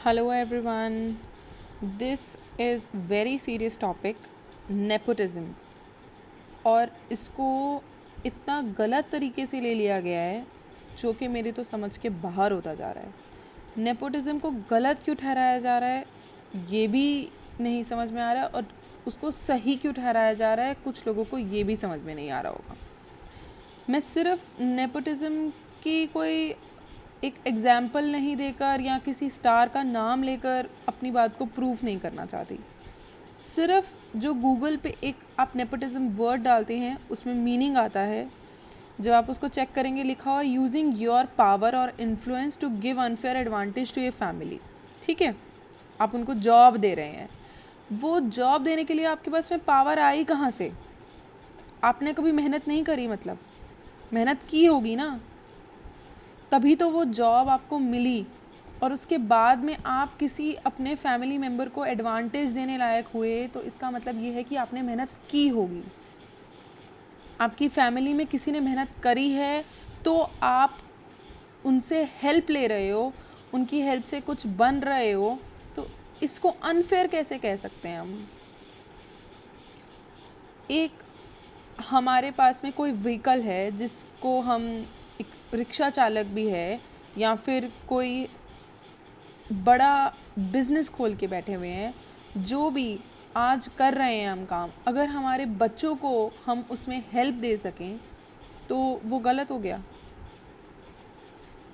Hello everyone. This is very serious topic, nepotism. और इसको इतना गलत तरीके से ले लिया गया है जो कि मेरे तो समझ के बाहर होता जा रहा है। नेपोटिज्म को गलत क्यों ठहराया जा रहा है ये भी नहीं समझ में आ रहा है, और उसको सही क्यों ठहराया जा रहा है कुछ लोगों को ये भी समझ में नहीं आ रहा होगा। मैं सिर्फ नेपोटिज्म की कोई एक एग्ज़ाम्पल नहीं देकर या किसी स्टार का नाम लेकर अपनी बात को प्रूफ नहीं करना चाहती। सिर्फ जो गूगल पे एक आप नेपोटिज्म वर्ड डालते हैं उसमें मीनिंग आता है। जब आप उसको चेक करेंगे लिखा हुआ यूजिंग योर पावर और influence to give unfair advantage to a family. ठीक है, आप उनको जॉब दे रहे हैं। वो जॉब देने के लिए आपके पास में पावर आई कहाँ से? आपने कभी मेहनत नहीं करी, मतलब मेहनत की होगी ना, तभी तो वो जॉब आपको मिली। और उसके बाद में आप किसी अपने फैमिली मेम्बर को एडवांटेज देने लायक हुए, तो इसका मतलब ये है कि आपने मेहनत की होगी। आपकी फैमिली में किसी ने मेहनत करी है तो आप उनसे हेल्प ले रहे हो, उनकी हेल्प से कुछ बन रहे हो, तो इसको अनफेयर कैसे कह सकते हैं हम? एक हमारे पास में कोई व्हीकल है जिसको हम, एक रिक्शा चालक भी है या फिर कोई बड़ा बिजनेस खोल के बैठे हुए हैं, जो भी आज कर रहे हैं हम काम, अगर हमारे बच्चों को हम उसमें हेल्प दे सकें तो वो गलत हो गया।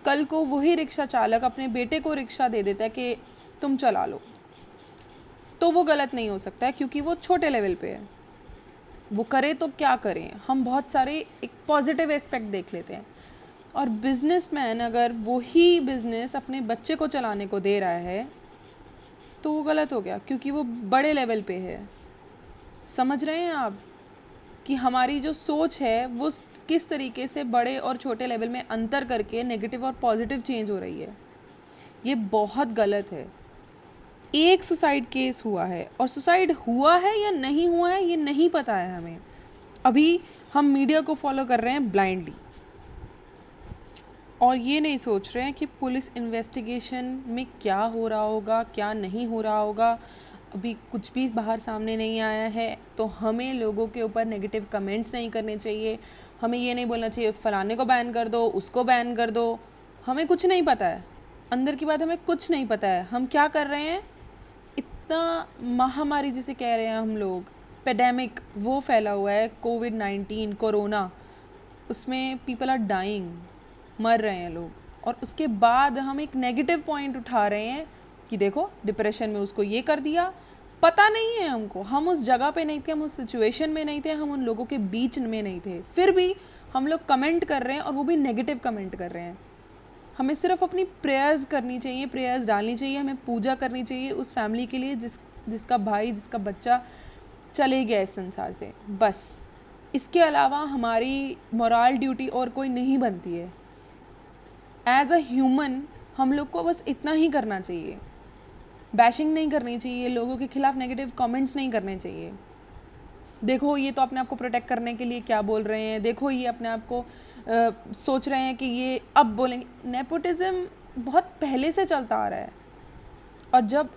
कल को वही रिक्शा चालक अपने बेटे को रिक्शा दे देता है कि तुम चला लो, तो वो गलत नहीं हो सकता है क्योंकि वो छोटे लेवल पे है। वो करे तो क्या करें, हम बहुत सारे एक पॉजिटिव एस्पेक्ट देख लेते हैं। और बिजनेसमैन अगर वही बिजनेस अपने बच्चे को चलाने को दे रहा है तो वो गलत हो गया क्योंकि वो बड़े लेवल पे है। समझ रहे हैं आप कि हमारी जो सोच है वो किस तरीके से बड़े और छोटे लेवल में अंतर करके नेगेटिव और पॉजिटिव चेंज हो रही है। ये बहुत गलत है। एक सुसाइड केस हुआ है, और सुसाइड हुआ है या नहीं हुआ है ये नहीं पता है हमें। अभी हम मीडिया को फॉलो कर रहे हैं ब्लाइंडली और ये नहीं सोच रहे हैं कि पुलिस इन्वेस्टिगेशन में क्या हो रहा होगा, क्या नहीं हो रहा होगा। अभी कुछ भी बाहर सामने नहीं आया है, तो हमें लोगों के ऊपर नेगेटिव कमेंट्स नहीं करने चाहिए। हमें ये नहीं बोलना चाहिए फ़लाने को बैन कर दो, उसको बैन कर दो। हमें कुछ नहीं पता है, अंदर की बात हमें कुछ नहीं पता है। हम क्या कर रहे हैं, इतना महामारी जिसे कह रहे हैं हम लोग, पेडेमिक वो फैला हुआ है, कोविड-19 कोरोना, उसमें पीपल आर डाइंग, मर रहे हैं लोग, और उसके बाद हम एक नेगेटिव पॉइंट उठा रहे हैं कि देखो डिप्रेशन में उसको ये कर दिया। पता नहीं है हमको, हम उस जगह पे नहीं थे, हम उस सिचुएशन में नहीं थे, हम उन लोगों के बीच में नहीं थे, फिर भी हम लोग कमेंट कर रहे हैं, और वो भी नेगेटिव कमेंट कर रहे हैं। हमें सिर्फ अपनी प्रेयर्स करनी चाहिए, प्रेयर्स डालनी चाहिए, हमें पूजा करनी चाहिए उस फैमिली के लिए जिसका भाई, जिसका बच्चा चले गया इस संसार से, बस। इसके अलावा हमारी मोरल ड्यूटी और कोई नहीं बनती है। एज अ ह्यूमन हम लोग को बस इतना ही करना चाहिए। बैशिंग नहीं करनी चाहिए, लोगों के खिलाफ नेगेटिव कमेंट्स नहीं करने चाहिए। देखो ये तो अपने आप को प्रोटेक्ट करने के लिए क्या बोल रहे हैं, देखो ये अपने आप को सोच रहे हैं कि ये अब बोलेंगे। नेपोटिज्म बहुत पहले से चलता आ रहा है, और जब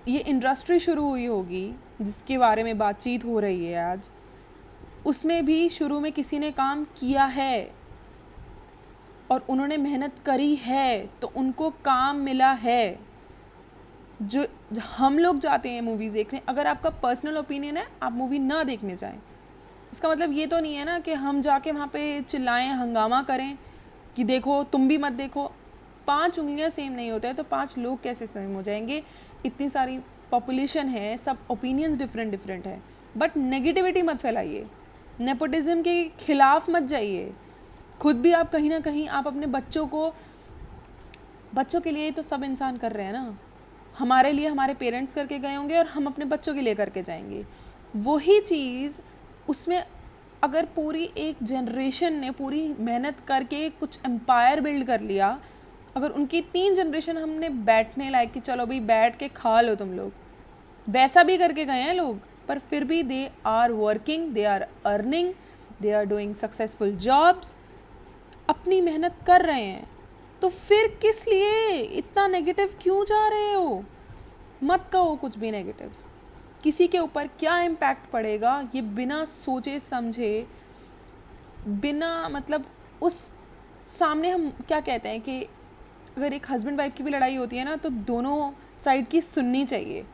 ये इंडस्ट्री शुरू हुई होगी जिसके बारे में बातचीत हो रही है आज, उसमें भी शुरू में किसी ने काम किया है और उन्होंने मेहनत करी है, तो उनको काम मिला है। जो हम लोग जाते हैं मूवीज़ देखने, अगर आपका पर्सनल ओपिनियन है आप मूवी ना देखने जाएं, इसका मतलब ये तो नहीं है ना कि हम जाके वहाँ पे चिल्लाएं, हंगामा करें कि देखो तुम भी मत देखो। 5 उंगलियां सेम नहीं होता है तो 5 लोग कैसे सेम हो जाएंगे? इतनी सारी पॉपुलेशन है, सब ओपिनियंस डिफरेंट डिफरेंट है। बट नेगेटिविटी मत फैलाइए, नेपोटिज्म के खिलाफ मत जाइए। खुद भी आप कहीं ना कहीं आप अपने बच्चों के लिए तो सब इंसान कर रहे हैं ना। हमारे लिए हमारे पेरेंट्स करके गए होंगे और हम अपने बच्चों के लिए करके जाएंगे वही चीज़। उसमें अगर पूरी एक जनरेशन ने पूरी मेहनत करके कुछ एम्पायर बिल्ड कर लिया, अगर उनकी 3 जनरेशन हमने बैठने लायक कि चलो भाई बैठ के खा लो तुम लोग, वैसा भी करके गए हैं लोग, पर फिर भी they are working, they are earning, they are doing successful jobs, अपनी मेहनत कर रहे हैं। तो फिर किस लिए इतना नेगेटिव क्यों जा रहे हो? मत कहो कुछ भी नेगेटिव। किसी के ऊपर क्या इम्पैक्ट पड़ेगा ये बिना सोचे समझे, बिना मतलब उस सामने हम क्या कहते हैं कि अगर एक हस्बैंड वाइफ की भी लड़ाई होती है ना तो दोनों साइड की सुननी चाहिए।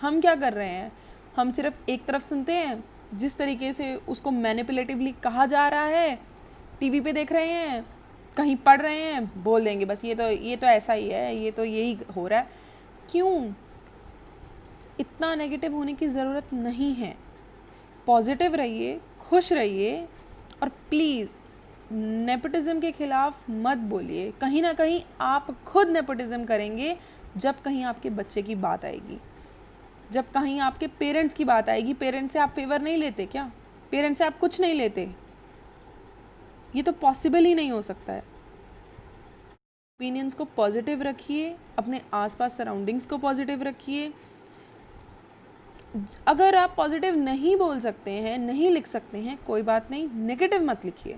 हम क्या कर रहे हैं, हम सिर्फ एक तरफ सुनते हैं। जिस तरीके से उसको मैनिपुलेटिवली कहा जा रहा है, टीवी पे देख रहे हैं, कहीं पढ़ रहे हैं, बोल देंगे बस ये तो ऐसा ही है, ये तो यही हो रहा है। क्यों? इतना नेगेटिव होने की ज़रूरत नहीं है। पॉजिटिव रहिए, खुश रहिए, और प्लीज़ नेपोटिज्म के खिलाफ मत बोलिए। कहीं ना कहीं आप खुद नेपोटिज्म करेंगे जब कहीं आपके बच्चे की बात आएगी, जब कहीं आपके पेरेंट्स की बात आएगी। पेरेंट्स से आप फेवर नहीं लेते क्या? पेरेंट्स से आप कुछ नहीं लेते? ये तो पॉसिबल ही नहीं हो सकता है। ओपिनियंस को पॉजिटिव रखिए, अपने आसपास सराउंडिंग्स को पॉजिटिव रखिए। अगर आप पॉजिटिव नहीं बोल सकते हैं, नहीं लिख सकते हैं, कोई बात नहीं, नेगेटिव मत लिखिए।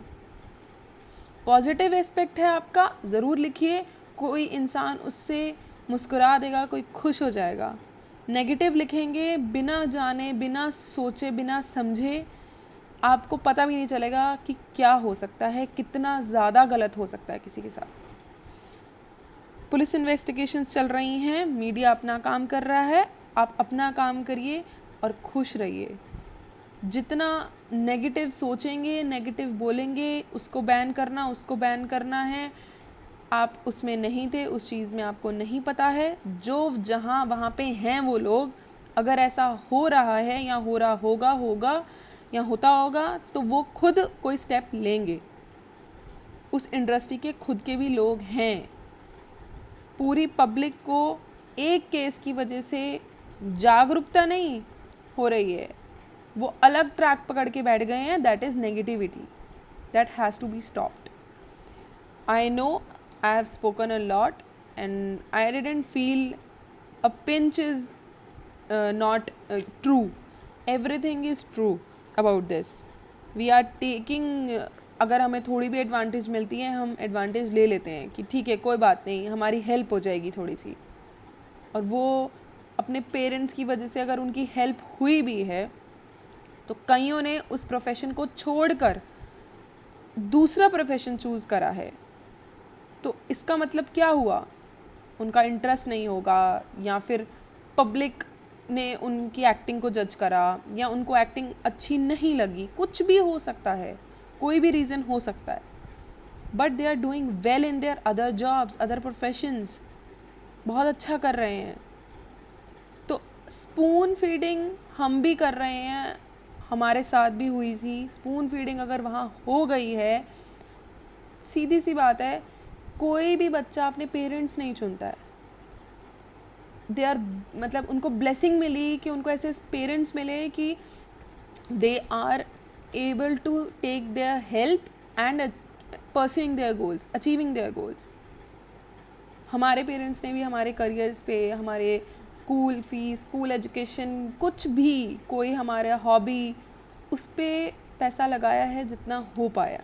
पॉजिटिव एस्पेक्ट है आपका, ज़रूर लिखिए। कोई इंसान उससे मुस्कुरा देगा, कोई खुश हो जाएगा। नेगेटिव लिखेंगे बिना जाने, बिना सोचे, बिना समझे, आपको पता भी नहीं चलेगा कि क्या हो सकता है, कितना ज़्यादा गलत हो सकता है किसी के साथ। पुलिस इन्वेस्टिगेशंस चल रही हैं, मीडिया अपना काम कर रहा है, आप अपना काम करिए और खुश रहिए। जितना नेगेटिव सोचेंगे, नेगेटिव बोलेंगे, उसको बैन करना है, आप उसमें नहीं थे, उस चीज़ में आपको नहीं पता है। जो जहाँ वहाँ पे हैं वो लोग, अगर ऐसा हो रहा है या हो रहा होगा या होता होगा तो वो खुद कोई स्टेप लेंगे। उस इंडस्ट्री के खुद के भी लोग हैं। पूरी पब्लिक को एक केस की वजह से जागरूकता नहीं हो रही है, वो अलग ट्रैक पकड़ के बैठ गए हैं। That is negativity, that has to be stopped. I know I have spoken a lot and I didn't feel a pinch is not true. Everything is true about this. We are taking अगर हमें थोड़ी भी advantage मिलती है, हम advantage ले लेते हैं कि ठीक है कोई बात नहीं, हमारी हेल्प हो जाएगी थोड़ी सी। और वो अपने पेरेंट्स की वजह से अगर उनकी हेल्प हुई भी है तो कईयों ने उस प्रोफेशन को छोड़कर दूसरा प्रोफेशन चूज़ करा है। तो इसका मतलब क्या हुआ? उनका इंटरेस्ट नहीं होगा, या फिर पब्लिक ने उनकी एक्टिंग को जज करा, या उनको एक्टिंग अच्छी नहीं लगी। कुछ भी हो सकता है, कोई भी रीज़न हो सकता है, but they are doing well in their other jobs, other professions, बहुत अच्छा कर रहे हैं। तो स्पून फीडिंग हम भी कर रहे हैं, हमारे साथ भी हुई थी। स्पून फीडिंग अगर वहाँ हो गई है, सीधी सी बात है, कोई भी बच्चा अपने पेरेंट्स नहीं चुनता है। दे आर मतलब उनको ब्लेसिंग मिली कि उनको ऐसे पेरेंट्स मिले कि they are able to take their help and pursuing their goals, achieving their goals. हमारे पेरेंट्स ने भी हमारे करियर्स पे, हमारे स्कूल फीस, स्कूल एजुकेशन, कुछ भी, कोई हमारा हॉबी, उस पर पैसा लगाया है जितना हो पाया।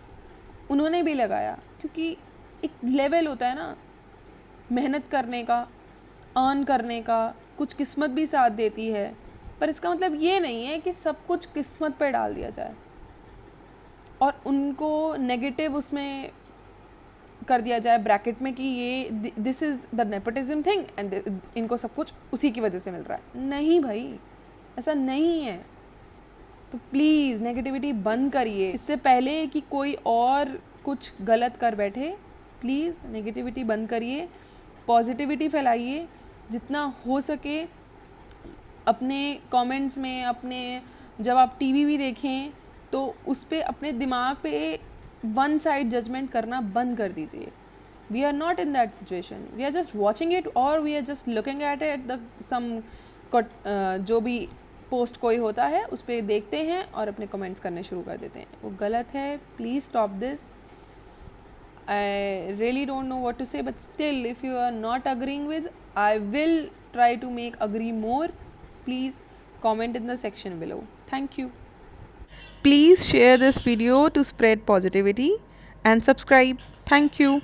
उन्होंने भी लगाया, क्योंकि एक लेवल होता है ना मेहनत करने का, अर्न करने का। कुछ किस्मत भी साथ देती है, पर इसका मतलब ये नहीं है कि सब कुछ किस्मत पर डाल दिया जाए और उनको नेगेटिव उसमें कर दिया जाए ब्रैकेट में कि ये this is the nepotism thing and इनको सब कुछ उसी की वजह से मिल रहा है। नहीं भाई, ऐसा नहीं है। तो प्लीज़ नेगेटिविटी बंद करिए। इससे पहले कि कोई और कुछ गलत कर बैठे, प्लीज़ नेगेटिविटी बंद करिए, पॉजिटिविटी फैलाइए जितना हो सके। अपने कमेंट्स में, अपने जब आप टीवी भी देखें तो उस पर अपने दिमाग पे वन साइड जजमेंट करना बंद कर दीजिए। We are not in that situation, we are just watching it और we are just looking at it the some जो भी पोस्ट कोई होता है उस पर देखते हैं और अपने कमेंट्स करने शुरू कर देते हैं। वो गलत है, please stop this. I really don't know what to say, but still, if you are not agreeing with, I will try to make agree more. Please comment in the section below. Thank you. Please share this video to spread positivity and subscribe. Thank you.